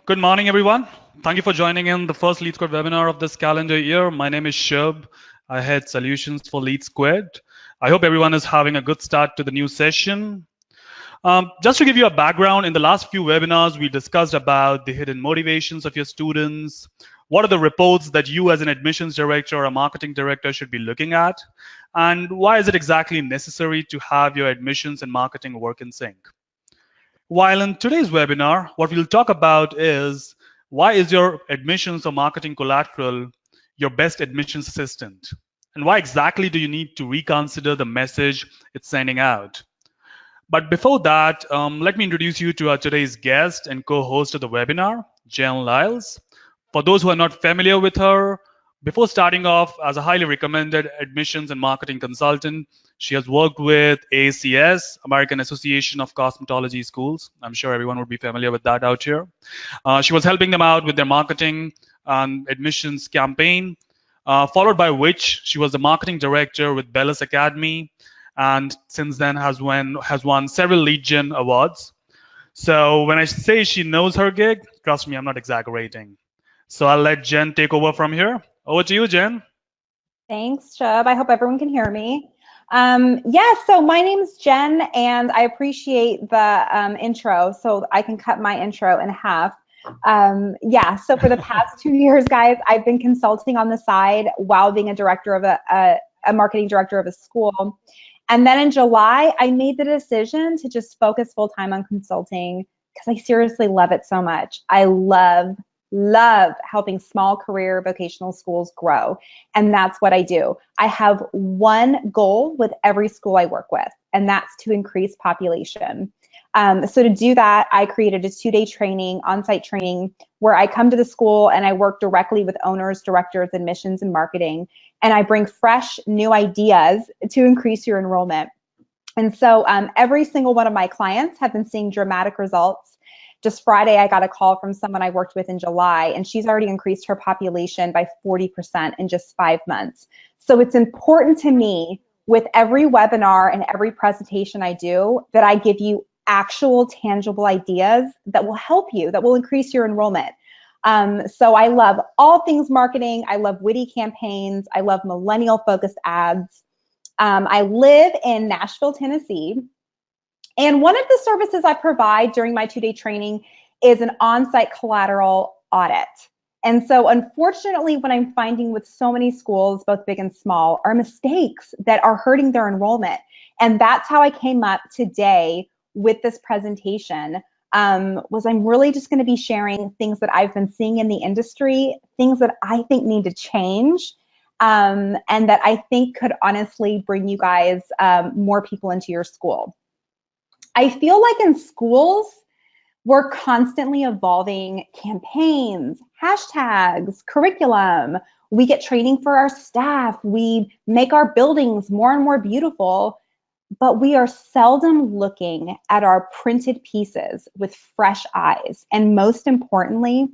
Good morning, everyone. Thank you for joining in the first LeadSquared webinar of this calendar year. My name is Shub. I head solutions for LeadSquared. I hope everyone is having a good start to the new session. Just to give you a background, in the last few webinars, we discussed about the hidden motivations of your students. What are the reports that you as an admissions director or a marketing director should be looking at? And why is it exactly necessary to have your admissions and marketing work in sync? While in today's webinar, what we'll talk about is why is your admissions or marketing collateral your best admissions assistant? And why exactly do you need to reconsider the message it's sending out? But before that, let me introduce you to our today's guest and co-host of the webinar, Jen Lyles. For those who are not familiar with her, before starting off as a highly recommended admissions and marketing consultant, she has worked with AACS, American Association of Cosmetology Schools. I'm sure everyone would be familiar with that out here. She was helping them out with their marketing and admissions campaign, followed by which she was the marketing director with Bellis Academy, and since then has won several Lead Gen awards. So when I say she knows her gig, trust me, I'm not exaggerating. So I'll let Jen take over from here. Over to you, Jen. Thanks, Shub. I hope everyone can hear me. So my name's Jen, and I appreciate the intro, so I can cut my intro in half. So for the past 2 years, guys, I've been consulting on the side while being a director of a marketing director of a school. And then in July, I made the decision to just focus full-time on consulting because I seriously love it so much. I love helping small career vocational schools grow. And that's what I do. I have one goal with every school I work with, and that's to increase population. So to do that, I created a 2-day training, on-site training, where I come to the school and I work directly with owners, directors, admissions, and marketing. And I bring fresh, new ideas to increase your enrollment. And so every single one of my clients have been seeing dramatic results. Just Friday, I got a call from someone I worked with in July, and she's already increased her population by 40% in just 5 months. So it's important to me with every webinar and every presentation I do that I give you actual tangible ideas that will help you, that will increase your enrollment. So I love all things marketing. I love witty campaigns. I love millennial-focused ads. I live in Nashville, Tennessee. And one of the services I provide during my 2-day training is an on-site collateral audit. And so unfortunately, what I'm finding with so many schools, both big and small, are mistakes that are hurting their enrollment. And that's how I came up today with this presentation, was I'm really just going to be sharing things that I've been seeing in the industry, things that I think need to change, and that I think could honestly bring you guys more people into your school. I feel like in schools, we're constantly evolving campaigns, hashtags, curriculum. We get training for our staff. We make our buildings more and more beautiful, but we are seldom looking at our printed pieces with fresh eyes, and most importantly,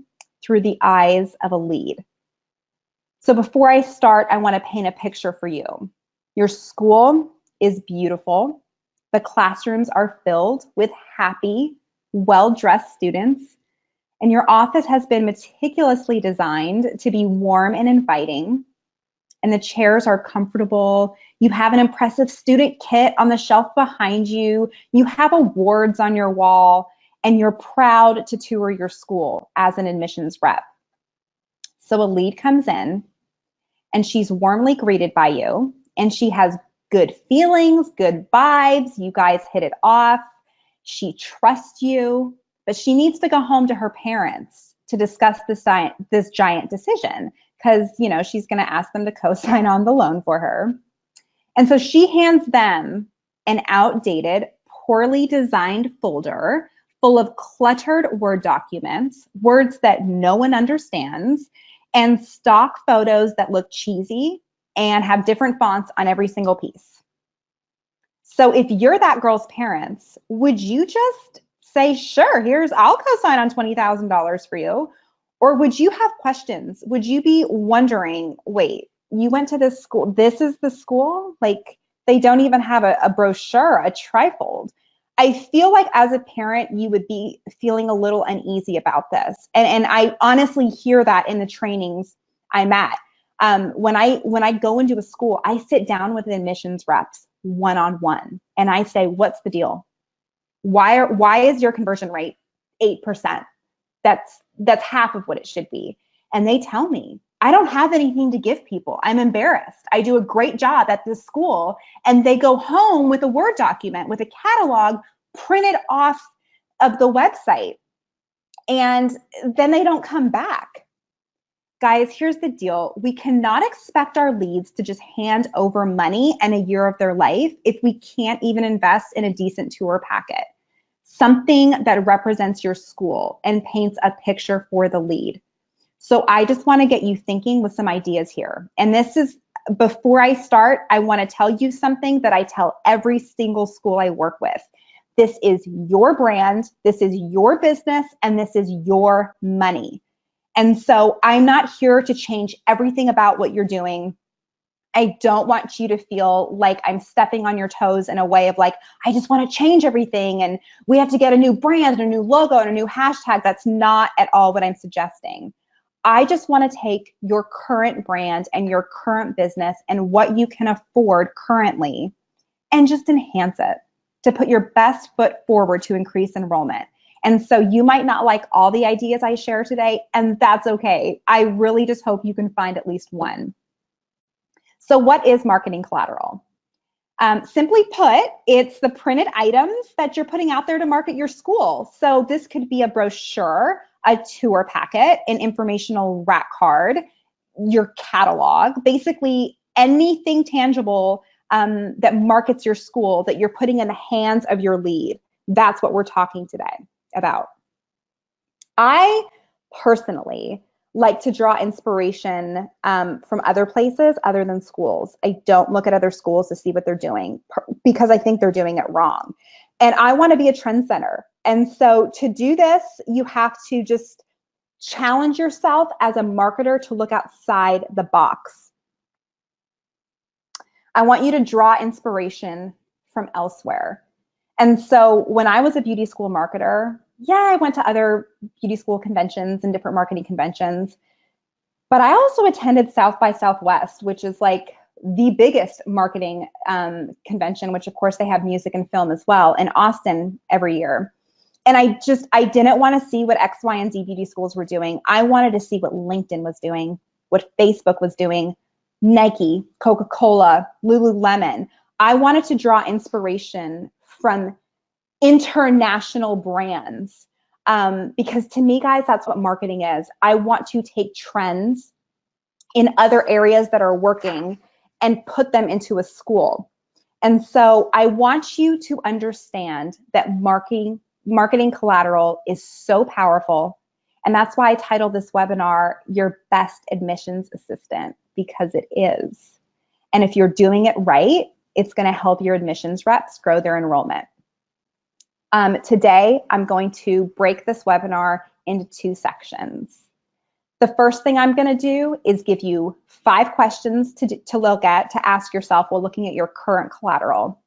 through the eyes of a lead. So before I start, I want to paint a picture for you. Your school is beautiful. The classrooms are filled with happy, well-dressed students, and your office has been meticulously designed to be warm and inviting, and the chairs are comfortable. You have an impressive student kit on the shelf behind you. You have awards on your wall, and you're proud to tour your school as an admissions rep. So a lead comes in, and she's warmly greeted by you, and she has good feelings, good vibes. You guys hit it off. She trusts you, but she needs to go home to her parents to discuss this giant decision because, you know, she's going to ask them to co-sign on the loan for her. And so she hands them an outdated, poorly designed folder full of cluttered Word documents, words that no one understands, and stock photos that look cheesy and have different fonts on every single piece. So if you're that girl's parents, would you just say, sure, I'll co-sign on $20,000 for you? Or would you have questions? Would you be wondering, wait, you went to this school, this is the school? Like, they don't even have a brochure, a trifold. I feel like as a parent, you would be feeling a little uneasy about this. And I honestly hear that in the trainings I'm at. When I go into a school, I sit down with the admissions reps one-on-one and I say, what's the deal? Why is your conversion rate 8%? That's half of what it should be. And they tell me, I don't have anything to give people. I'm embarrassed. I do a great job at this school. And they go home with a Word document with a catalog printed off of the website. And then they don't come back. Guys, here's the deal. We cannot expect our leads to just hand over money and a year of their life if we can't even invest in a decent tour packet. Something that represents your school and paints a picture for the lead. So I just want to get you thinking with some ideas here. And this is, before I start, I want to tell you something that I tell every single school I work with. This is your brand, this is your business, and this is your money. And so I'm not here to change everything about what you're doing. I don't want you to feel like I'm stepping on your toes in a way of like, I just want to change everything and we have to get a new brand and a new logo and a new hashtag. That's not at all what I'm suggesting. I just want to take your current brand and your current business and what you can afford currently and just enhance it to put your best foot forward to increase enrollment. And so you might not like all the ideas I share today, and that's okay. I really just hope you can find at least one. So what is marketing collateral? Simply put, it's the printed items that you're putting out there to market your school. So this could be a brochure, a tour packet, an informational rack card, your catalog, basically anything tangible that markets your school that you're putting in the hands of your lead. That's what we're talking today about. I personally like to draw inspiration from other places other than schools. I don't look at other schools to see what they're doing because I think they're doing it wrong. And I want to be a trendsetter. And so to do this, you have to just challenge yourself as a marketer to look outside the box. I want you to draw inspiration from elsewhere. And so when I was a beauty school marketer, I went to other beauty school conventions and different marketing conventions, but I also attended South by Southwest, which is like the biggest marketing convention, which of course they have music and film as well, in Austin every year. And I didn't want to see what X, Y, and Z beauty schools were doing. I wanted to see what LinkedIn was doing, what Facebook was doing, Nike, Coca-Cola, Lululemon. I wanted to draw inspiration from international brands because to me, guys, that's what marketing is. I want to take trends in other areas that are working and put them into a school. And so I want you to understand that marketing collateral is so powerful. And that's why I titled this webinar, Your Best Admissions Assistant, because it is. And if you're doing it right, it's going to help your admissions reps grow their enrollment. Today, I'm going to break this webinar into 2 sections. The first thing I'm going to do is give you 5 questions to look at, to ask yourself while looking at your current collateral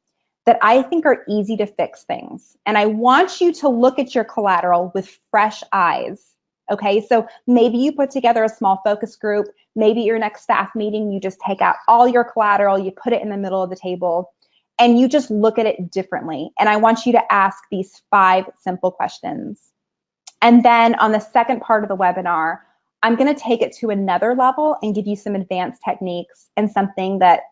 that I think are easy to fix things. And I want you to look at your collateral with fresh eyes. Okay, so maybe you put together a small focus group. Maybe your next staff meeting, you just take out all your collateral, you put it in the middle of the table, and you just look at it differently. And I want you to ask these 5 simple questions. And then on the second part of the webinar, I'm going to take it to another level and give you some advanced techniques and something that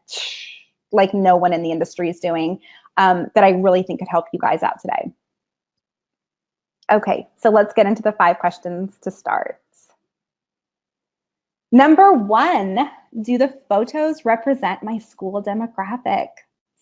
like no one in the industry is doing that I really think could help you guys out today. Okay, so let's get into the 5 questions to start. Number 1, do the photos represent my school demographic?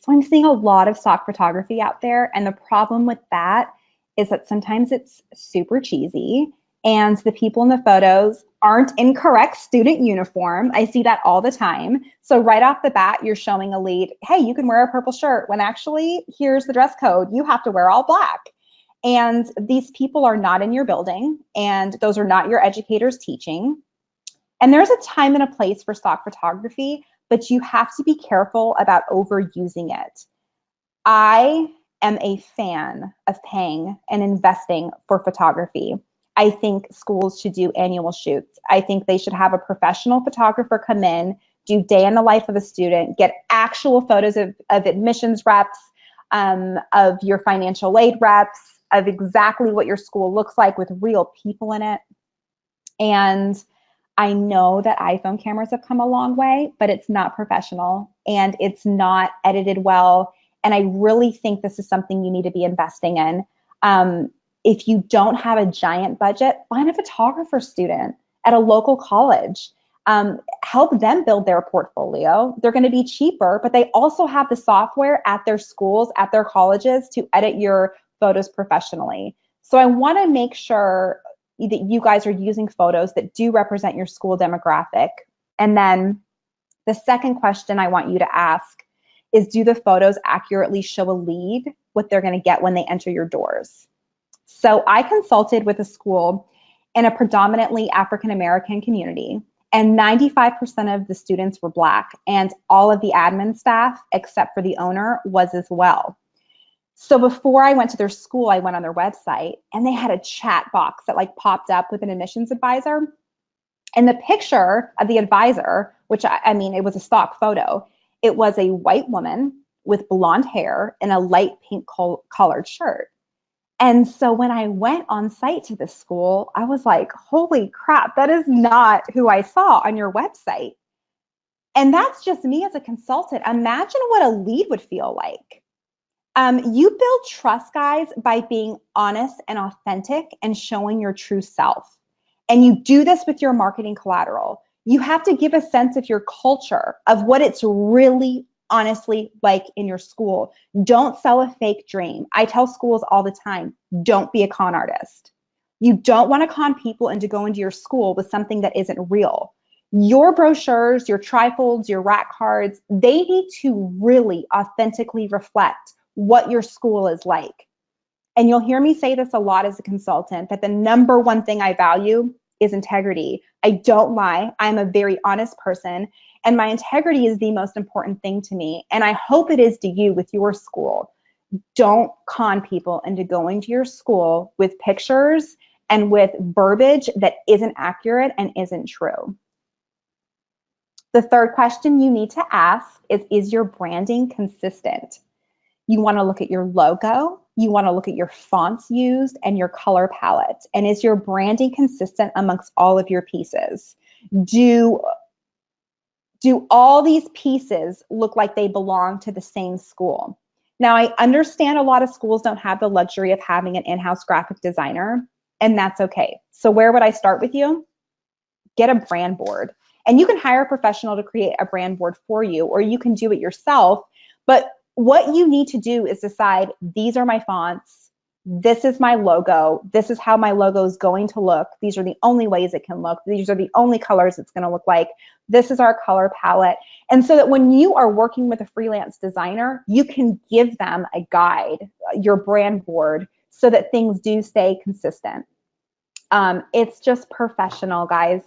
So I'm seeing a lot of stock photography out there, and the problem with that is that sometimes it's super cheesy and the people in the photos aren't in correct student uniform. I see that all the time. So right off the bat, you're showing a lead, hey, you can wear a purple shirt, when actually here's the dress code. You have to wear all black. And these people are not in your building, and those are not your educators teaching. And there's a time and a place for stock photography, but you have to be careful about overusing it. I am a fan of paying and investing for photography. I think schools should do annual shoots. I think they should have a professional photographer come in, do day in the life of a student, get actual photos of admissions reps, of your financial aid reps, of exactly what your school looks like with real people in it. And I know that iPhone cameras have come a long way, but it's not professional and it's not edited well. And I really think this is something you need to be investing in. If you don't have a giant budget, find a photographer student at a local college. Help them build their portfolio. They're going to be cheaper, but they also have the software at their schools, at their colleges to edit your photos professionally. So I want to make sure that you guys are using photos that do represent your school demographic. And then the second question I want you to ask is, do the photos accurately show a lead, what they're going to get when they enter your doors? So I consulted with a school in a predominantly African-American community, and 95% of the students were Black, and all of the admin staff, except for the owner, was as well. So before I went to their school, I went on their website, and they had a chat box that like popped up with an admissions advisor. And the picture of the advisor, which I mean, it was a stock photo. It was a white woman with blonde hair and a light pink collared shirt. And so when I went on site to this school, I was like, holy crap, that is not who I saw on your website. And that's just me as a consultant. Imagine what a lead would feel like. You build trust, guys, by being honest and authentic and showing your true self. And you do this with your marketing collateral. You have to give a sense of your culture, of what it's really honestly like in your school. Don't sell a fake dream. I tell schools all the time, don't be a con artist. You don't want to con people into going to your school with something that isn't real. Your brochures, your trifolds, your rack cards, they need to really authentically reflect what your school is like. And you'll hear me say this a lot as a consultant, that the number one thing I value is integrity. I don't lie. I'm a very honest person, and my integrity is the most important thing to me. And I hope it is to you with your school. Don't con people into going to your school with pictures and with verbiage that isn't accurate and isn't true. The third question you need to ask is your branding consistent? You want to look at your logo, you want to look at your fonts used and your color palette. And is your branding consistent amongst all of your pieces? Do all these pieces look like they belong to the same school? Now, I understand a lot of schools don't have the luxury of having an in-house graphic designer, and that's okay. So where would I start with you? Get a brand board. And you can hire a professional to create a brand board for you, or you can do it yourself. But what you need to do is decide, these are my fonts, this is my logo, this is how my logo is going to look, these are the only ways it can look, these are the only colors it's going to look like, this is our color palette. And so that when you are working with a freelance designer, you can give them a guide, your brand board, so that things do stay consistent. It's just professional, guys.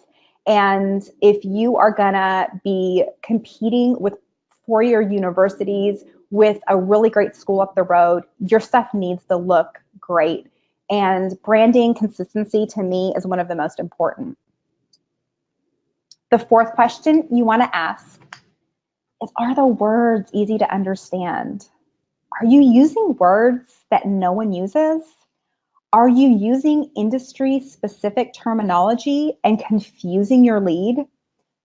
And if you are gonna be competing with four-year universities with a really great school up the road, your stuff needs to look great. And branding consistency to me is one of the most important. The fourth question you want to ask is, are the words easy to understand? Are you using words that no one uses? Are you using industry-specific terminology and confusing your lead?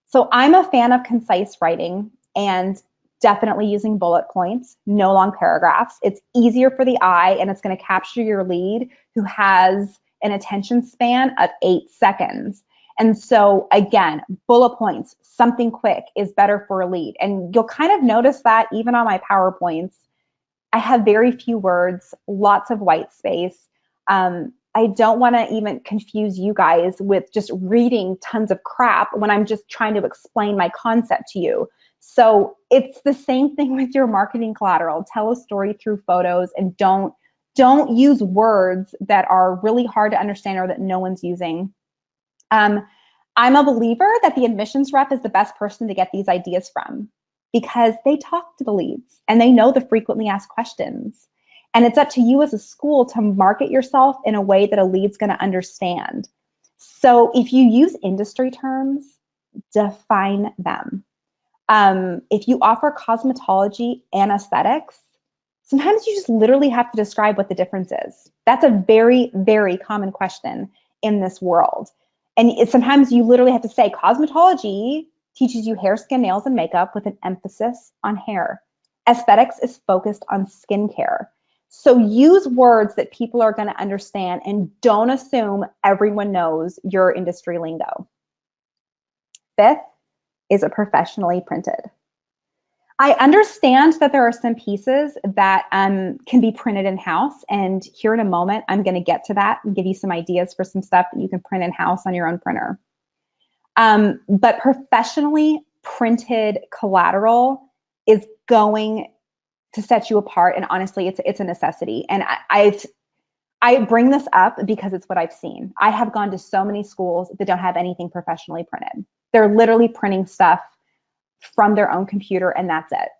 So I'm a fan of concise writing and definitely using bullet points, no long paragraphs. It's easier for the eye, and it's going to capture your lead who has an attention span of 8 seconds. And so again, bullet points, something quick is better for a lead. And you'll kind of notice that even on my PowerPoints, I have very few words, lots of white space. I don't want to even confuse you guys with just reading tons of crap when I'm just trying to explain my concept to you. So it's the same thing with your marketing collateral. Tell a story through photos, and don't use words that are really hard to understand or that no one's using. I'm a believer that the admissions rep is the best person to get these ideas from, because they talk to the leads and they know the frequently asked questions. And it's up to you as a school to market yourself in a way that a lead's going to understand. So if you use industry terms, define them. If you offer cosmetology and aesthetics, sometimes you just literally have to describe what the difference is. That's a very, very common question in this world. And sometimes you literally have to say cosmetology teaches you hair, skin, nails, and makeup with an emphasis on hair. Aesthetics is focused on skincare. So use words that people are going to understand and don't assume everyone knows your industry lingo. Fifth, is it professionally printed? I understand that there are some pieces that can be printed in-house, and here in a moment, I'm going to get to that and give you some ideas for some stuff that you can print in-house on your own printer. But professionally printed collateral is going to set you apart, and honestly, it's a necessity. And I bring this up because it's what I've seen. I have gone to so many schools that don't have anything professionally printed. They're literally printing stuff from their own computer, and that's it.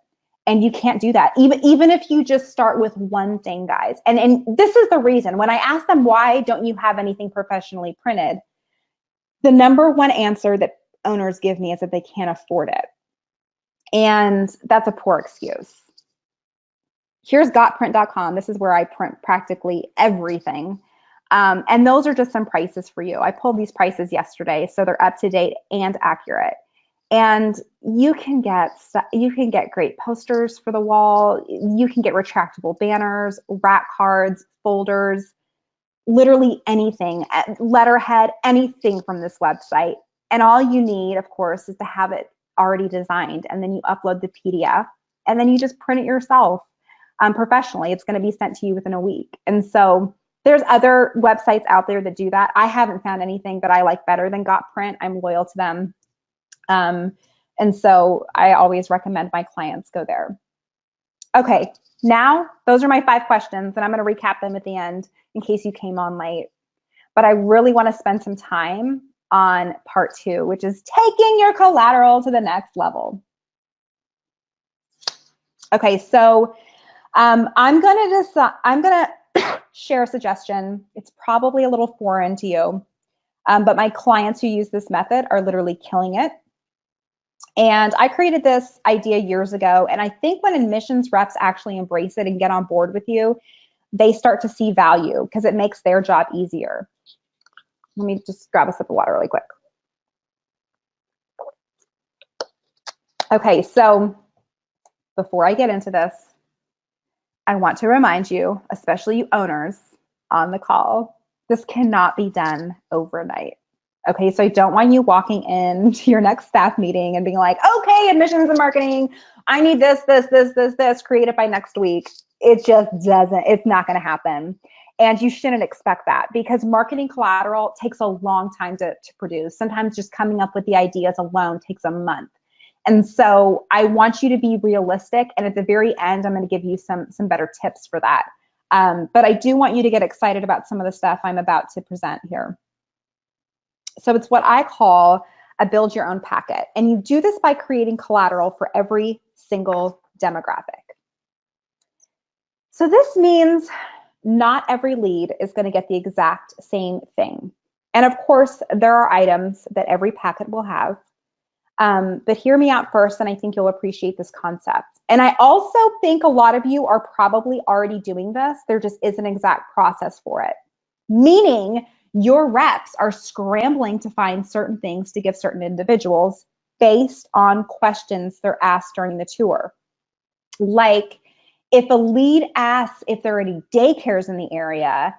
And you can't do that, even if you just start with one thing, guys. And this is the reason. When I ask them, why don't you have anything professionally printed, the number one answer that owners give me is that they can't afford it. And that's a poor excuse. Here's gotprint.com. This is where I print practically everything. And those are just some prices for you. I pulled these prices yesterday, so they're up to date and accurate. And you can get great posters for the wall. You can get retractable banners, rack cards, folders, literally anything, letterhead, anything from this website. And all you need, of course, is to have it already designed. And then you upload the PDF, and then you just print it yourself professionally. It's going to be sent to you within a week. And so there's other websites out there that do that. I haven't found anything that I like better than GotPrint. I'm loyal to them. And so I always recommend my clients go there. Okay, now those are my 5 questions, and I'm going to recap them at the end in case you came on late. But I really want to spend some time on part 2, which is taking your collateral to the next level. Okay, so I'm gonna share a suggestion. It's probably a little foreign to you, but my clients who use this method are literally killing it. And I created this idea years ago, and I think when admissions reps actually embrace it and get on board with you, they start to see value because it makes their job easier. Let me just grab a sip of water really quick. Okay, so before I get into this, I want to remind you, especially you owners on the call, this cannot be done overnight. Okay, so I don't want you walking into your next staff meeting and being like, okay, admissions and marketing, I need this, create it by next week. It just doesn't, it's not gonna happen. And you shouldn't expect that because marketing collateral takes a long time to produce. Sometimes just coming up with the ideas alone takes a month. And so I want you to be realistic. And at the very end, I'm going to give you some better tips for that. But I do want you to get excited about some of the stuff I'm about to present here. So it's what I call a build your own packet. And you do this by creating collateral for every single demographic. So this means not every lead is going to get the exact same thing. And of course, there are items that every packet will have. But hear me out first, and I think you'll appreciate this concept. And I also think a lot of you are probably already doing this. There just isn't an exact process for it. Meaning your reps are scrambling to find certain things to give certain individuals based on questions they're asked during the tour. Like if a lead asks if there are any daycares in the area,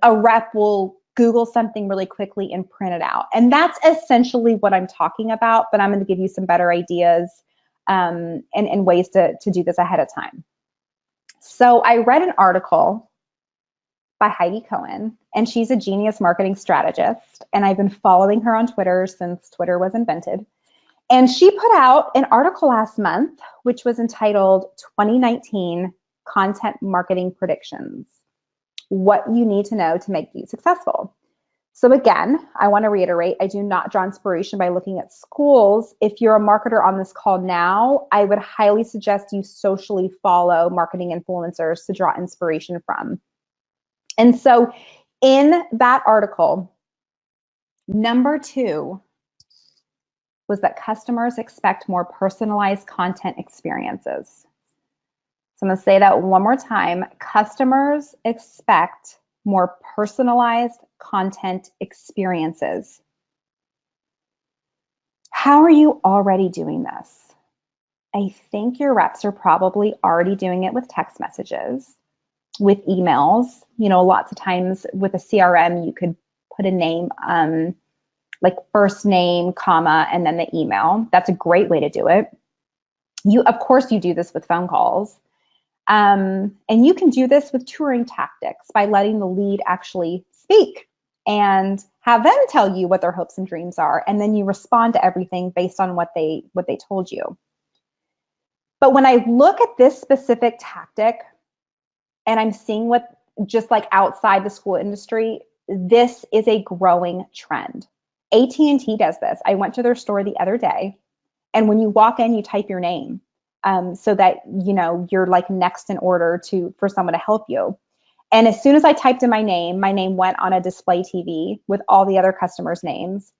a rep will Google something really quickly and print it out. And that's essentially what I'm talking about, but I'm going to give you some better ideas and ways to do this ahead of time. So I read an article by Heidi Cohen, and she's a genius marketing strategist, and I've been following her on Twitter since Twitter was invented. And she put out an article last month, which was entitled 2019 Content Marketing Predictions. What you need to know to make you successful. So again, I want to reiterate, I do not draw inspiration by looking at schools. If you're a marketer on this call now, I would highly suggest you socially follow marketing influencers to draw inspiration from. And so in that article, number 2 was that customers expect more personalized content experiences. So I'm going to say that one more time. Customers expect more personalized content experiences. How are you already doing this? I think your reps are probably already doing it with text messages, with emails. You know, lots of times with a CRM, you could put a name, like first name, comma, and then the email. That's a great way to do it. Of course, you do this with phone calls. And you can do this with touring tactics by letting the lead actually speak and have them tell you what their hopes and dreams are. And then you respond to everything based on what they told you. But when I look at this specific tactic and I'm seeing what, just like outside the school industry, this is a growing trend. AT&T does this. I went to their store the other day, and when you walk in, you type your name. So that, you know, you're like next in order for someone to help you. And as soon as I typed in my name went on a display TV with all the other customers' names.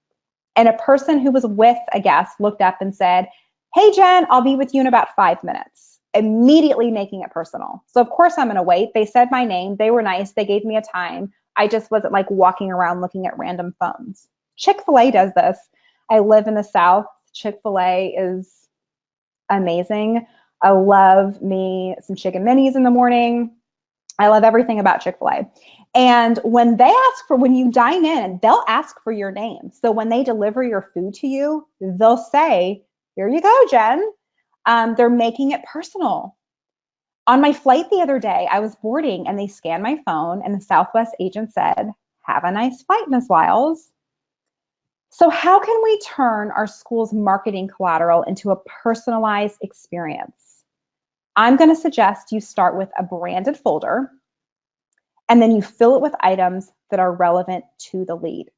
And a person who was with a guest looked up and said, "Hey, Jen, I'll be with you in about 5 minutes," immediately making it personal. So of course I'm going to wait. They said my name. They were nice. They gave me a time. I just wasn't like walking around looking at random phones. Chick-fil-A does this. I live in the South. Chick-fil-A is amazing. I love me some chicken minis in the morning. I love everything about Chick-fil-A. And when you dine in, they'll ask for your name. So when they deliver your food to you, they'll say, "Here you go, Jen." They're making it personal. On my flight the other day, I was boarding and they scanned my phone and the Southwest agent said, "Have a nice flight, Ms. Wiles." So how can we turn our school's marketing collateral into a personalized experience? I'm going to suggest you start with a branded folder, and then you fill it with items that are relevant to the lead.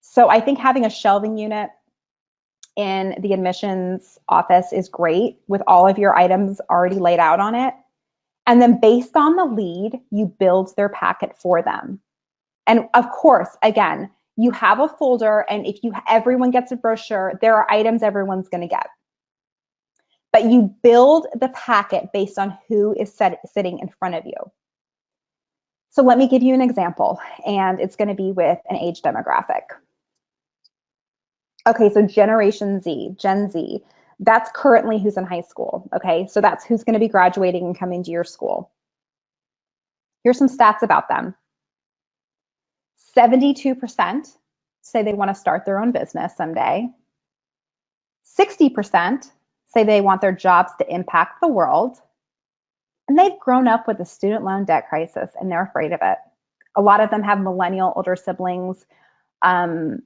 So I think having a shelving unit in the admissions office is great with all of your items already laid out on it. And then based on the lead, you build their packet for them. And of course, again, you have a folder, and if everyone gets a brochure, there are items everyone's going to get. But you build the packet based on who is sitting in front of you. So let me give you an example, and it's going to be with an age demographic. Okay, so Generation Z, Gen Z, that's currently who's in high school. Okay, so that's who's going to be graduating and coming to your school. Here's some stats about them. 72% say they want to start their own business someday. 60% say they want their jobs to impact the world. And they've grown up with a student loan debt crisis and they're afraid of it. A lot of them have millennial older siblings, an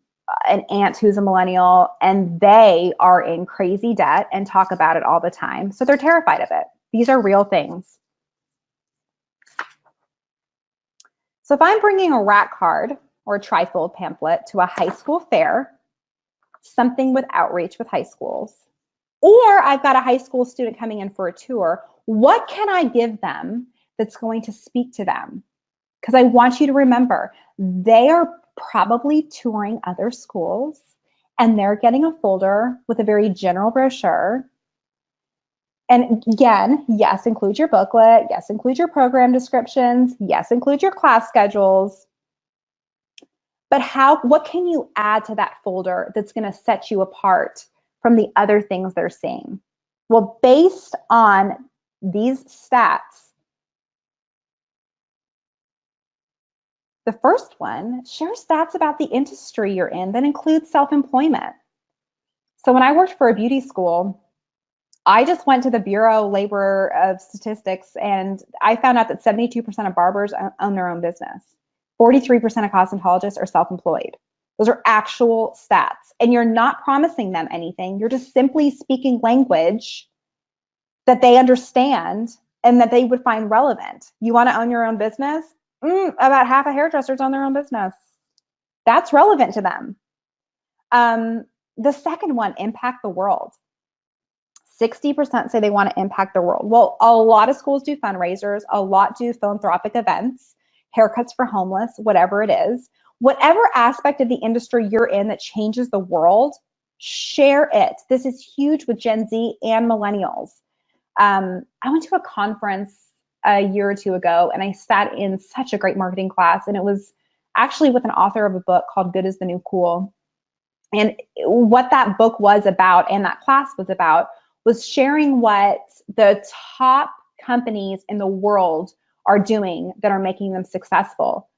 aunt who's a millennial, and they are in crazy debt and talk about it all the time. So they're terrified of it. These are real things. So if I'm bringing a rat card or a trifold pamphlet to a high school fair, something with outreach with high schools, or I've got a high school student coming in for a tour, what can I give them that's going to speak to them? Because I want you to remember, they are probably touring other schools and they're getting a folder with a very general brochure. And again, yes, include your booklet. Yes, include your program descriptions. Yes, include your class schedules. But what can you add to that folder that's going to set you apart from the other things they're seeing? Well, based on these stats, the first one, share stats about the industry you're in that includes self-employment. So when I worked for a beauty school, I just went to the Bureau of Labor of Statistics and I found out that 72% of barbers own their own business. 43% of cosmetologists are self-employed. Those are actual stats. And you're not promising them anything. You're just simply speaking language that they understand and that they would find relevant. You want to own your own business? About half of hairdressers own their own business. That's relevant to them. The second one, impact the world. 60% say they want to impact the world. Well, a lot of schools do fundraisers, a lot do philanthropic events, haircuts for homeless, whatever it is. Whatever aspect of the industry you're in that changes the world, share it. This is huge with Gen Z and millennials. I went to a conference a year or two ago, and I sat in such a great marketing class, and it was actually with an author of a book called Good is the New Cool. And what that book was about and that class was about was sharing what the top companies in the world are doing that are making them successful.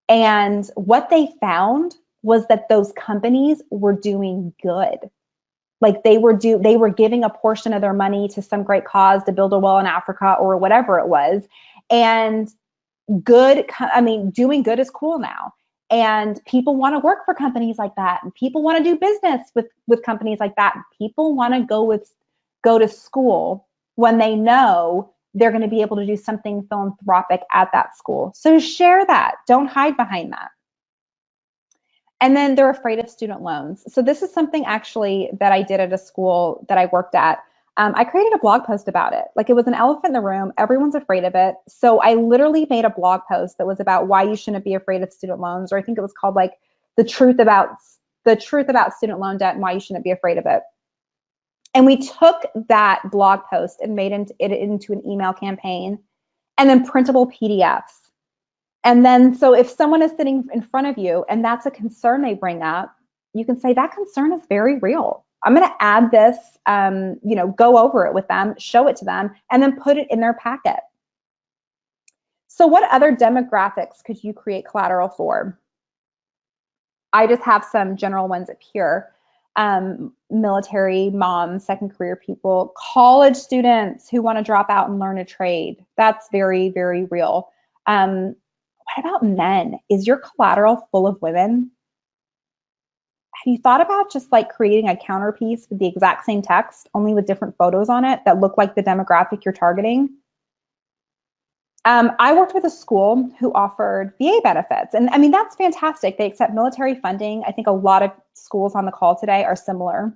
And what they found was that those companies were doing good. Like they were giving a portion of their money to some great cause to build a well in Africa or whatever it was. And doing good is cool now. And people want to work for companies like that. And people want to do business with companies like that. People want to go to school when they know they're going to be able to do something philanthropic at that school. So share that. Don't hide behind that. And then they're afraid of student loans. So this is something actually that I did at a school that I worked at. I created a blog post about it. Like, it was an elephant in the room. Everyone's afraid of it. So I literally made a blog post that was about why you shouldn't be afraid of student loans, or I think it was called like the truth about student loan debt and why you shouldn't be afraid of it. And we took that blog post and made it into an email campaign and then printable PDFs. And then, so if someone is sitting in front of you and that's a concern they bring up, you can say, that concern is very real. I'm going to add this, go over it with them, show it to them, and then put it in their packet. So what other demographics could you create collateral for? I just have some general ones up here. Military moms, second career people, college students who want to drop out and learn a trade. That's very, very real. What about men? Is your collateral full of women? Have you thought about just like creating a counterpiece with the exact same text, only with different photos on it that look like the demographic you're targeting? I worked with a school who offered VA benefits. And I mean, that's fantastic. They accept military funding. I think a lot of schools on the call today are similar.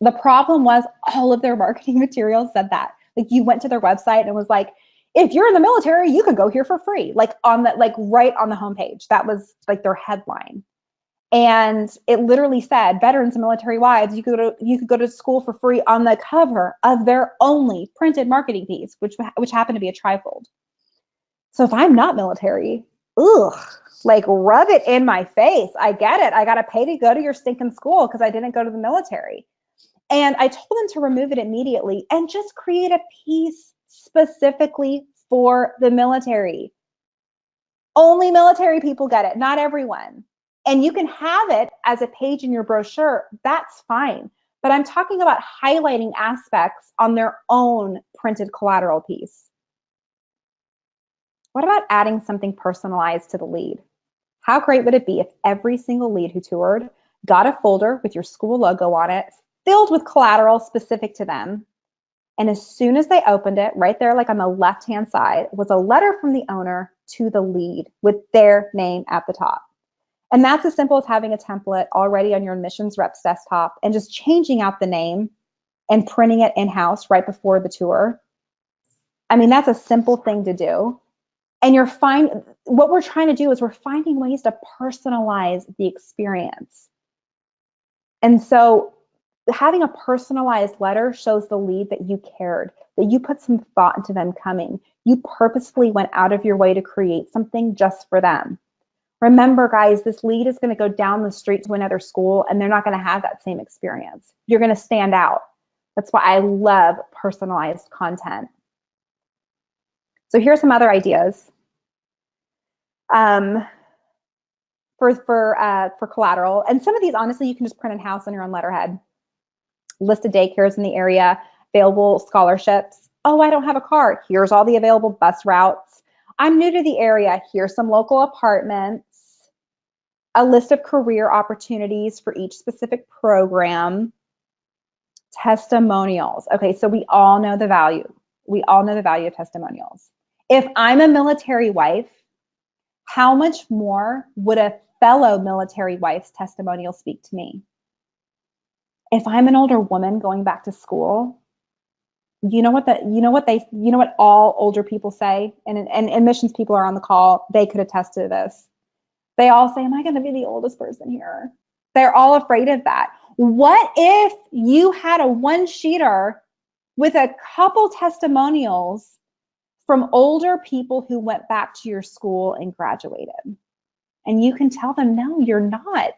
The problem was all of their marketing materials said that. Like, you went to their website and it was like, if you're in the military, you can go here for free. Like right on the homepage. That was like their headline. And it literally said, veterans and military wives, you could go to school for free on the cover of their only printed marketing piece, which happened to be a trifold. So if I'm not military, like, rub it in my face. I get it. I got to pay to go to your stinking school because I didn't go to the military. And I told them to remove it immediately and just create a piece specifically for the military. Only military people get it, not everyone. And you can have it as a page in your brochure, that's fine. But I'm talking about highlighting aspects on their own printed collateral piece. What about adding something personalized to the lead? How great would it be if every single lead who toured got a folder with your school logo on it, filled with collateral specific to them, and as soon as they opened it, right there, like on the left-hand side, was a letter from the owner to the lead with their name at the top. And that's as simple as having a template already on your admissions rep's desktop and just changing out the name and printing it in-house right before the tour. I mean, that's a simple thing to do. And what we're trying to do is we're finding ways to personalize the experience. And so having a personalized letter shows the lead that you cared, that you put some thought into them coming. You purposefully went out of your way to create something just for them. Remember, guys, this lead is going to go down the street to another school and they're not going to have that same experience. You're going to stand out. That's why I love personalized content. So here's some other ideas for collateral. And some of these, honestly, you can just print in-house on your own letterhead. List of daycares in the area, available scholarships. Oh, I don't have a car. Here's all the available bus routes. I'm new to the area. Here's some local apartments. A list of career opportunities for each specific program. Testimonials. Okay, so we all know the value. We all know the value of testimonials. If I'm a military wife, how much more would a fellow military wife's testimonial speak to me. If I'm an older woman going back to school, you know what all older people say, and admissions people are on the call, they could attest to this. They all say, am I going to be the oldest person here? They're all afraid of that. What if you had a one-sheeter with a couple testimonials from older people who went back to your school and graduated? And you can tell them, no, you're not.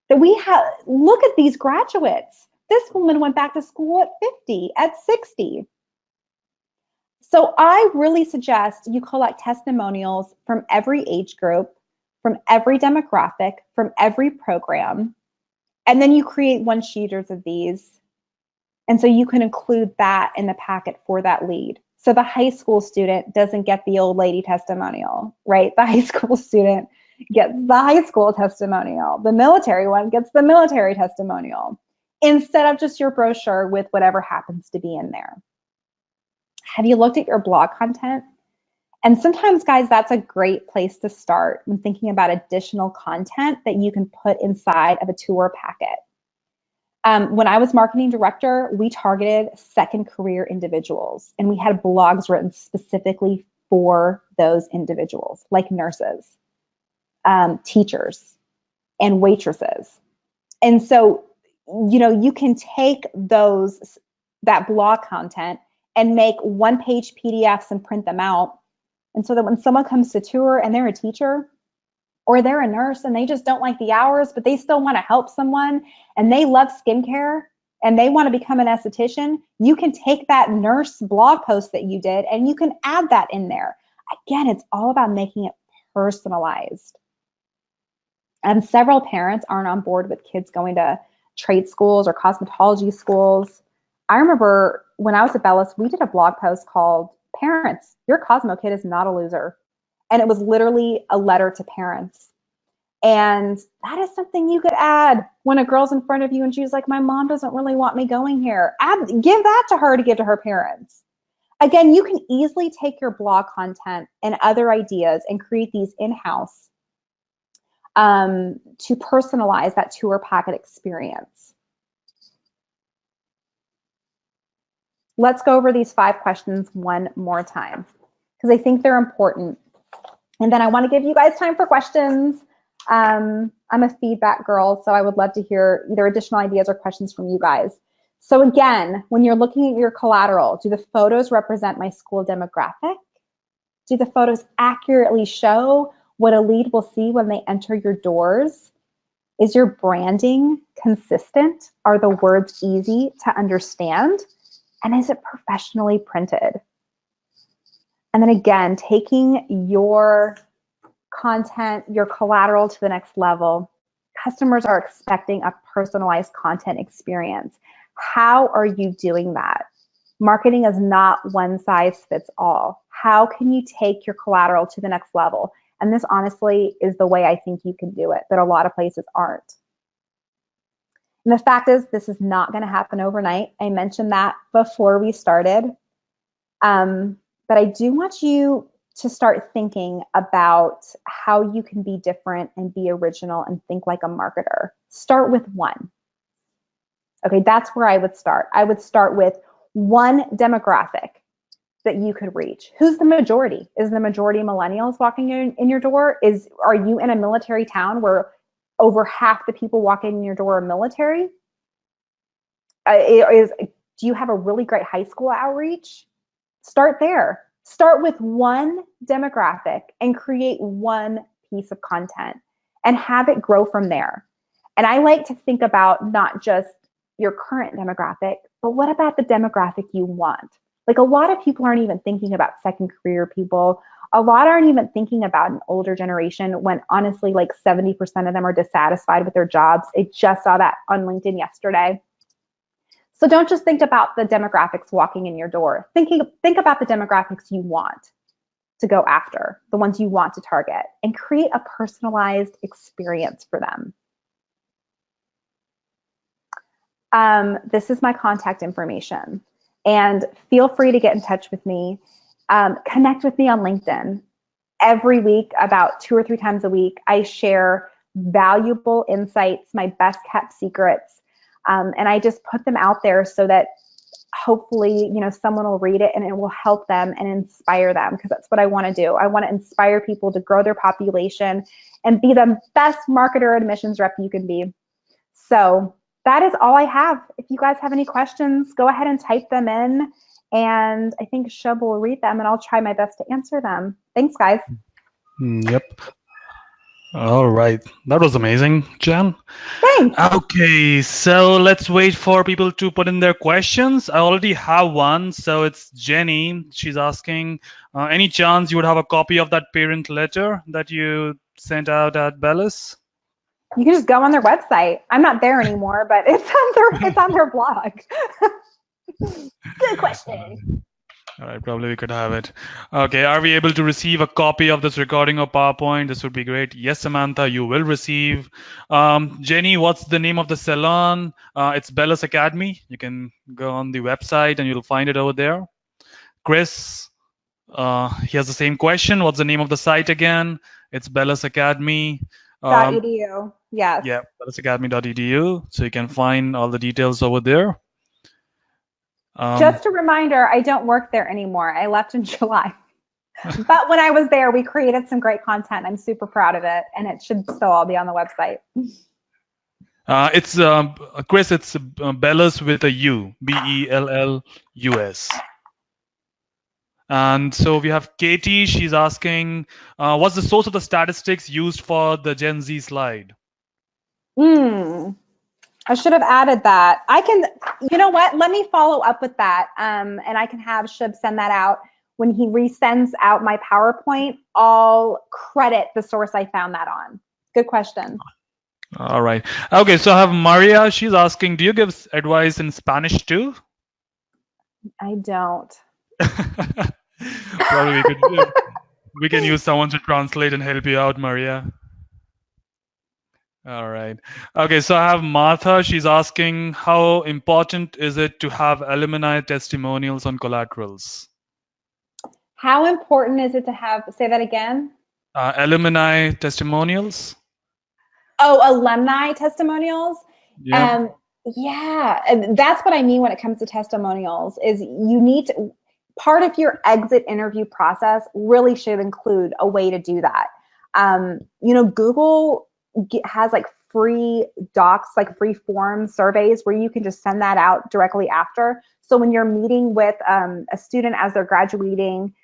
That look at these graduates. This woman went back to school at 50, at 60. So I really suggest you collect testimonials from every age group, from every demographic, from every program, and then you create one-sheeters of these. And so you can include that in the packet for that lead. So the high school student doesn't get the old lady testimonial, right? The high school student gets the high school testimonial. The military one gets the military testimonial, instead of just your brochure with whatever happens to be in there. Have you looked at your blog content? And sometimes, guys, that's a great place to start when thinking about additional content that you can put inside of a tour packet. When I was marketing director, we targeted second career individuals, and we had blogs written specifically for those individuals, like nurses, teachers, and waitresses. And so, you can take that blog content and make one-page PDFs and print them out. And so that when someone comes to tour and they're a teacher or they're a nurse and they just don't like the hours, but they still want to help someone and they love skincare and they want to become an esthetician, you can take that nurse blog post that you did and you can add that in there. Again, it's all about making it personalized. And several parents aren't on board with kids going to trade schools or cosmetology schools. I remember when I was at Bellis, we did a blog post called Parents, Your Cosmo Kid is Not a Loser. And it was literally a letter to parents. And that is something you could add when a girl's in front of you and she's like, my mom doesn't really want me going here. Give that to her to give to her parents. Again, you can easily take your blog content and other ideas and create these in-house to personalize that tour packet experience. Let's go over these 5 questions one more time because I think they're important. And then I want to give you guys time for questions. I'm a feedback girl, so I would love to hear either additional ideas or questions from you guys. So again, when you're looking at your collateral, do the photos represent my school demographic? Do the photos accurately show what a lead will see when they enter your doors? Is your branding consistent? Are the words easy to understand? And is it professionally printed? And then again, taking your content, your collateral to the next level, customers are expecting a personalized content experience. How are you doing that? Marketing is not one size fits all. How can you take your collateral to the next level? And this honestly is the way I think you can do it, but a lot of places aren't. And the fact is, this is not going to happen overnight. I mentioned that before we started. But I do want you to start thinking about how you can be different and be original and think like a marketer. Start with one. Okay, that's where I would start. I would start with one demographic that you could reach. Who's the majority? Is the majority millennials walking in your door? Are you in a military town where over half the people walking in your door are military? Do you have a really great high school outreach? Start there. Start with one demographic and create one piece of content and have it grow from there. And I like to think about not just your current demographic, but what about the demographic you want? Like a lot of people aren't even thinking about second career people. A lot aren't even thinking about an older generation when honestly like 70% of them are dissatisfied with their jobs. I just saw that on LinkedIn yesterday. So don't just think about the demographics walking in your door. Think about the demographics you want to go after, the ones you want to target, and create a personalized experience for them. This is my contact information. And feel free to get in touch with me. Connect with me on LinkedIn. Every week, about 2 or 3 times a week, I share valuable insights, my best kept secrets. And I just put them out there so that hopefully, someone will read it and it will help them and inspire them, because that's what I want to do. I want to inspire people to grow their population and be the best marketer admissions rep you can be. So that is all I have. If you guys have any questions, go ahead and type them in, and I think Shub will read them and I'll try my best to answer them. Thanks, guys. Yep. All right. That was amazing, Jen. Thanks. Okay, so let's wait for people to put in their questions. I already have one. So it's Jenny. She's asking, any chance you would have a copy of that parent letter that you sent out at Bellis? You can just go on their website. I'm not there anymore, but it's on their blog. Good question. All right, probably we could have it. Okay, are we able to receive a copy of this recording or PowerPoint? This would be great. Yes, Samantha, you will receive. Jenny, what's the name of the salon? It's Bellis Academy. You can go on the website and you'll find it over there. Chris, he has the same question. What's the name of the site again? It's Bellis Academy. .edu. Yes. Yeah, bellisacademy.edu. So you can find all the details over there. Just a reminder, I don't work there anymore. I left in July. But when I was there, we created some great content. I'm super proud of it, and it should still all be on the website. It's Chris, it's Bellis with a U, Bellus. And so we have Katie. She's asking, what's the source of the statistics used for the Gen Z slide? I should have added that. I can, you know what? Let me follow up with that, and I can have Shub send that out. When he resends out my PowerPoint, I'll credit the source I found that on. Good question. All right. Okay, so I have Maria. She's asking, do you give advice in Spanish too? I don't. Probably we can use someone to translate and help you out, Maria. All right. Okay, so I have Martha. She's asking, how important is it to have alumni testimonials on collaterals? How important is it to have, say that again? Alumni testimonials. Oh, alumni testimonials? Yeah. Yeah, and that's what I mean when it comes to testimonials, is you need to, part of your exit interview process really should include a way to do that. Google has like free docs, like free form surveys where you can just send that out directly after. So when you're meeting with a student as they're graduating,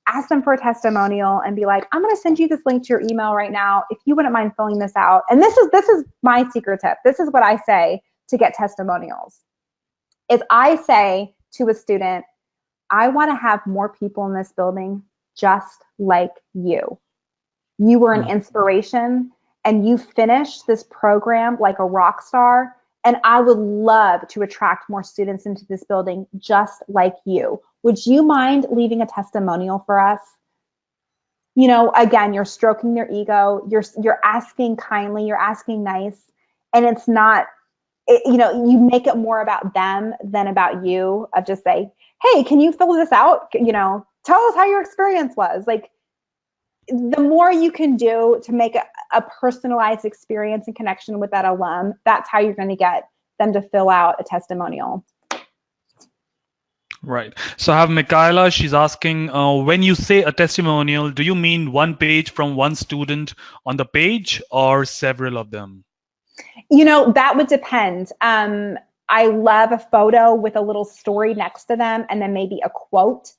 ask them for a testimonial and be like, I'm going to send you this link to your email right now, if you wouldn't mind filling this out. And this is my secret tip. This is what I say to get testimonials. Is I say to a student, I want to have more people in this building just like you. You were an inspiration and you finished this program like a rock star. And I would love to attract more students into this building just like you. Would you mind leaving a testimonial for us? Again, you're stroking their ego. You're asking kindly. You're asking nice. And it's not, you make it more about them than about you, of just say, hey, can you fill this out? Tell us how your experience was. Like, the more you can do to make a personalized experience and connection with that alum, that's how you're going to get them to fill out a testimonial. Right. So I have Michaela. She's asking, when you say a testimonial, do you mean one page from one student on the page or several of them? That would depend. I love a photo with a little story next to them and then maybe a quote.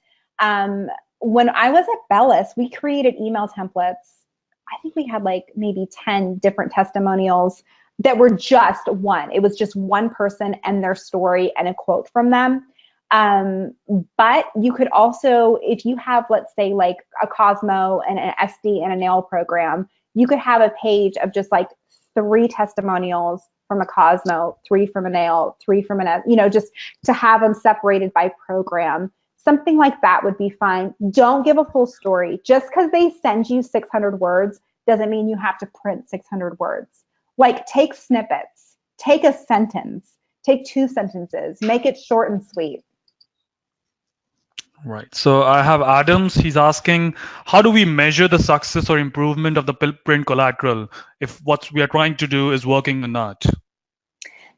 When I was at Bellis, we created email templates. I think we had like maybe 10 different testimonials that were just one. It was just one person and their story and a quote from them. But you could also, if you have, let's say, like a Cosmo and an SD and a nail program, you could have a page of just like 3 testimonials from a Cosmo, 3 from a nail, 3 from an, just to have them separated by program. Something like that would be fine. Don't give a full story. Just because they send you 600 words doesn't mean you have to print 600 words. Like, take snippets, take a sentence, take 2 sentences, make it short and sweet. Right. So I have Adams. He's asking, how do we measure the success or improvement of the print collateral if what we are trying to do is working or not?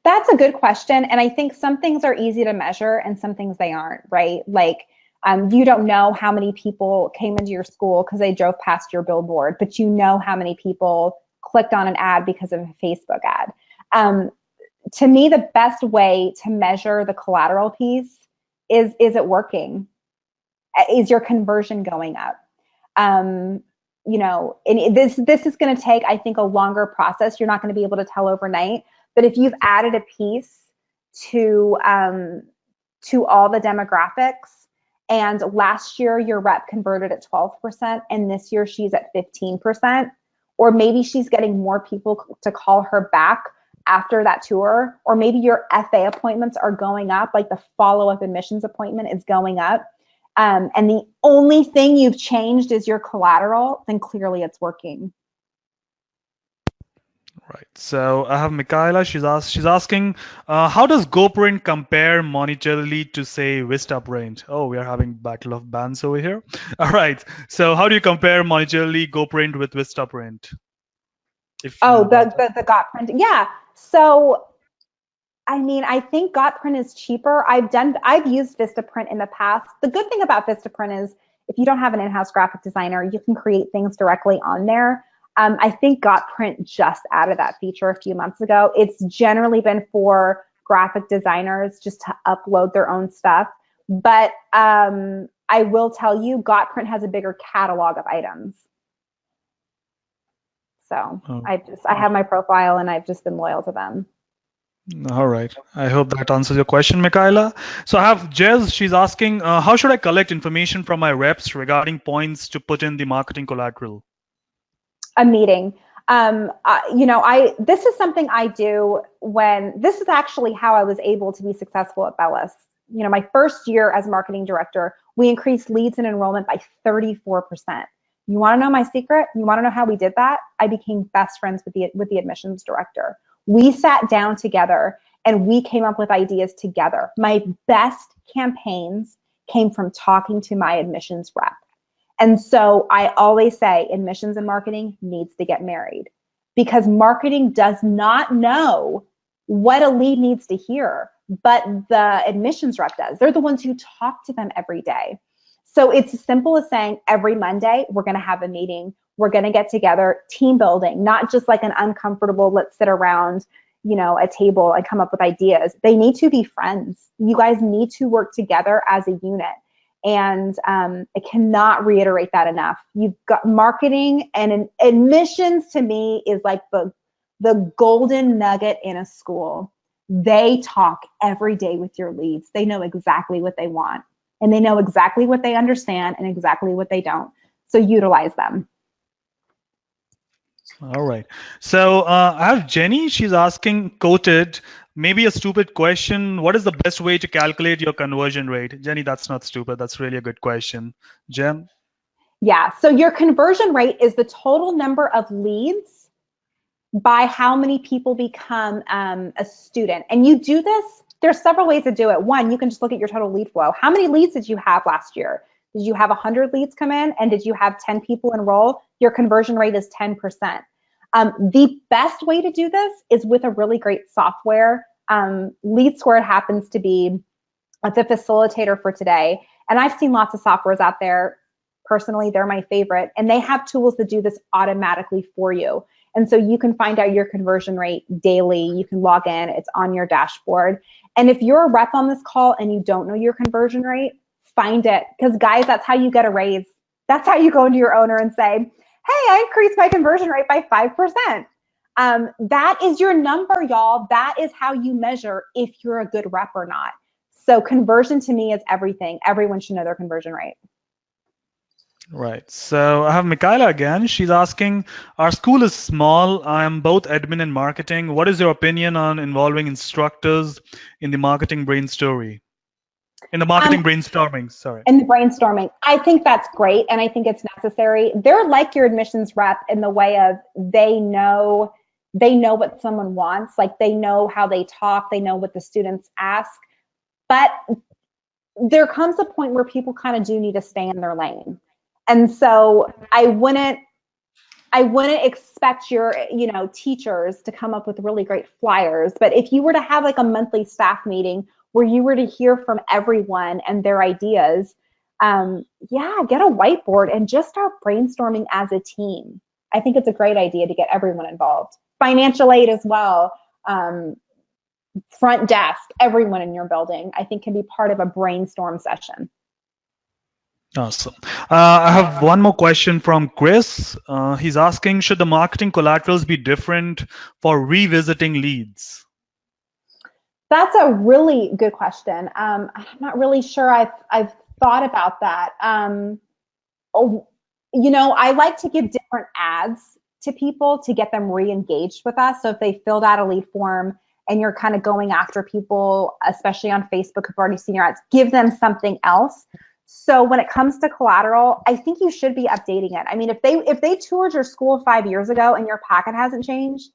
That's a good question. And I think some things are easy to measure and some things they aren't, right? Like, you don't know how many people came into your school because they drove past your billboard, but you know how many people clicked on an ad because of a Facebook ad. To me, the best way to measure the collateral piece is it working? Is your conversion going up? And this is going to take, I think, a longer process. You're not going to be able to tell overnight. But if you've added a piece to all the demographics, and last year your rep converted at 12%, and this year she's at 15%, or maybe she's getting more people to call her back after that tour, or maybe your FA appointments are going up, like the follow-up admissions appointment is going up, and the only thing you've changed is your collateral, then clearly it's working. Right. So I have Michaela. She's asking, how does GoPrint compare monetarily to say Vistaprint? Oh, we are having battle of bands over here. All right. So how do you compare monetarily GoPrint with Vistaprint? If you know about that. The got print. Yeah. So I mean, I think Gotprint is cheaper. I've used Vistaprint in the past. The good thing about Vistaprint is if you don't have an in-house graphic designer, you can create things directly on there. I think Gotprint just added that feature a few months ago. It's generally been for graphic designers just to upload their own stuff. But I will tell you, Gotprint has a bigger catalog of items. So I have my profile and I've just been loyal to them. All right. I hope that answers your question, Michaela. So I have Jez. She's asking, how should I collect information from my reps regarding points to put in the marketing collateral? A meeting. This is something I do this is actually how I was able to be successful at Bellis. My first year as marketing director, we increased leads and enrollment by 34%. You want to know my secret? You want to know how we did that? I became best friends with the admissions director. We sat down together and we came up with ideas together. My best campaigns came from talking to my admissions rep. And so I always say admissions and marketing needs to get married, because marketing does not know what a lead needs to hear, but the admissions rep does. They're the ones who talk to them every day. So it's as simple as saying every Monday, we're going to have a meeting. We're going to get together, team building, not just like an uncomfortable, let's sit around, a table and come up with ideas. They need to be friends. You guys need to work together as a unit. And I cannot reiterate that enough. You've got marketing and admissions, to me, is like the golden nugget in a school. They talk every day with your leads. They know exactly what they want, and they know exactly what they understand and exactly what they don't. So utilize them. All right. So I have Jenny. She's asking, quoted, maybe a stupid question. What is the best way to calculate your conversion rate? Jenny, that's not stupid. That's really a good question. Jen? Yeah. So your conversion rate is the total number of leads by how many people become a student. And you do this, there's several ways to do it. One, you can just look at your total lead flow. How many leads did you have last year? Did you have 100 leads come in, and did you have 10 people enroll? Your conversion rate is 10%. The best way to do this is with a really great software. LeadSquared happens to be the facilitator for today. And I've seen lots of softwares out there. Personally, they're my favorite. And they have tools that do this automatically for you. And so you can find out your conversion rate daily. You can log in. It's on your dashboard. And if you're a rep on this call and you don't know your conversion rate, find it. Because guys, that's how you get a raise. That's how you go into your owner and say, hey, I increased my conversion rate by 5%. That is your number, y'all. That is how you measure if you're a good rep or not. So conversion to me is everything. Everyone should know their conversion rate. Right. So I have Michaela again. She's asking, our school is small. I am both admin and marketing. What is your opinion on involving instructors in the marketing brainstorming? In the marketing brainstorming, sorry. In the brainstorming. I think that's great, and I think it's necessary. They're like your admissions rep in the way of they know what someone wants. Like, they know how they talk. They know what the students ask. But there comes a point where people kind of do need to stay in their lane. And so I wouldn't expect your, teachers to come up with really great flyers. But if you were to have like a monthly staff meeting where you were to hear from everyone and their ideas, get a whiteboard and just start brainstorming as a team. I think it's a great idea to get everyone involved. Financial aid as well, front desk, everyone in your building, I think can be part of a brainstorm session. Awesome. I have one more question from Chris. He's asking, should the marketing collaterals be different for revisiting leads? That's a really good question. I'm not really sure I've thought about that. I like to give different ads to people to get them re-engaged with us. So if they filled out a lead form and you're kind of going after people, especially on Facebook who've already seen your ads, give them something else. So when it comes to collateral, I think you should be updating it. I mean, if they toured your school 5 years ago and your packet hasn't changed,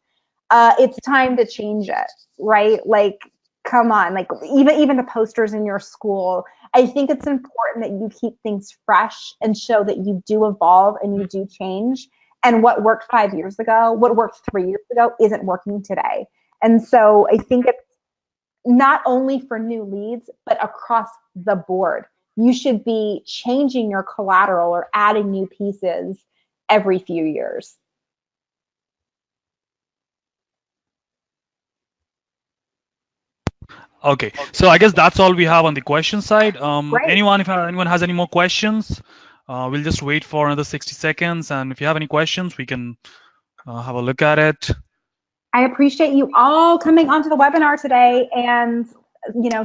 it's time to change it, right? Like, come on, like even the posters in your school. I think it's important that you keep things fresh and show that you do evolve and you do change. And what worked 5 years ago, what worked 3 years ago isn't working today. And so I think it's not only for new leads, but across the board. You should be changing your collateral or adding new pieces every few years. Okay, so I guess that's all we have on the question side. Great. If anyone has any more questions, we'll just wait for another 60 seconds. And if you have any questions, we can have a look at it. I appreciate you all coming onto the webinar today and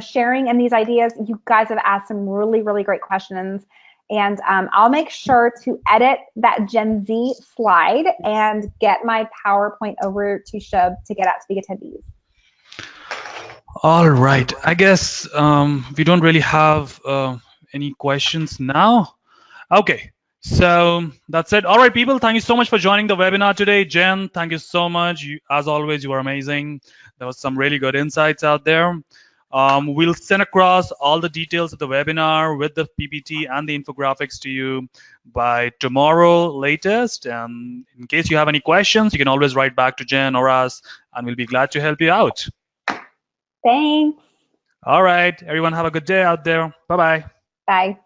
sharing in these ideas. You guys have asked some really, really great questions. And I'll make sure to edit that Gen Z slide and get my PowerPoint over to Shub to get out to the attendees. All right, I guess we don't really have any questions now. Okay, so that's it. All right, people, thank you so much for joining the webinar today. Jen, thank you so much. As always, you were amazing. There was some really good insights out there. We'll send across all the details of the webinar with the PPT and the infographics to you by tomorrow latest. And in case you have any questions, you can always write back to Jen or us, and we'll be glad to help you out. Thanks. All right, everyone, have a good day out there. Bye-bye. Bye.